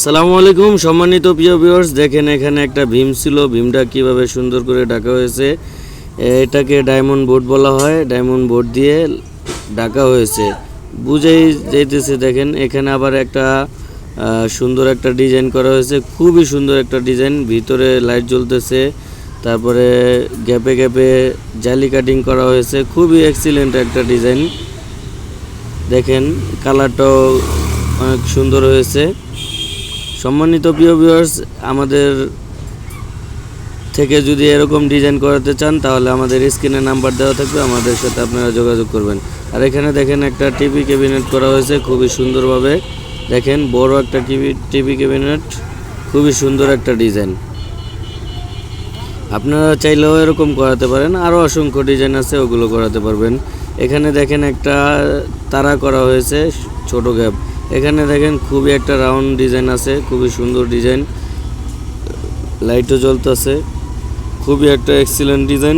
আসসালামু আলাইকুম সম্মানিত প্রিয় ভিউয়ার্স, দেখেন এখানে একটা ভীম ছিল। ভীমটা কিভাবে সুন্দর করে ঢাকা হয়েছে। এটাকে ডায়মন্ড বোর্ড বলা হয়। ডায়মন্ড বোর্ড দিয়ে ঢাকা হয়েছে, বুঝেই যাইতেছে। দেখেন এখানে আবার একটা সুন্দর একটা ডিজাইন করা হয়েছে, খুবই সুন্দর একটা ডিজাইন। ভিতরে লাইট জ্বলতেছে, তারপরে গ্যাপে গ্যাপে জালি কাটিং করা হয়েছে, খুবই এক্সিলেন্ট একটা ডিজাইন। দেখেন কালারটাও অনেক সুন্দর হয়েছে। সম্মানিত প্রিয় ভিউয়ার্স, আমাদের থেকে যদি এরকম ডিজাইন করাতে চান তাহলে আমাদের স্ক্রিনে নাম্বার দেওয়া থাকবে, আমাদের সাথে আপনারা যোগাযোগ করবেন। আর এখানে দেখেন একটা টিভি ক্যাবিনেট করা হয়েছে খুবই সুন্দরভাবে। দেখেন বড় একটা টিভি ক্যাবিনেট, খুবই সুন্দর একটা ডিজাইন। আপনারা চাইলেও এরকম করাতে পারেন, আরও অসংখ্য ডিজাইন আছে, ওগুলো করাতে পারবেন। এখানে দেখেন একটা তারা করা হয়েছে, ছোট গ্যাপ। এখানে দেখেন খুবই একটা রাউন্ড ডিজাইন আছে, খুবই সুন্দর ডিজাইন, লাইটও জ্বলতেছে, খুবই একটা এক্সিলেন্ট ডিজাইন।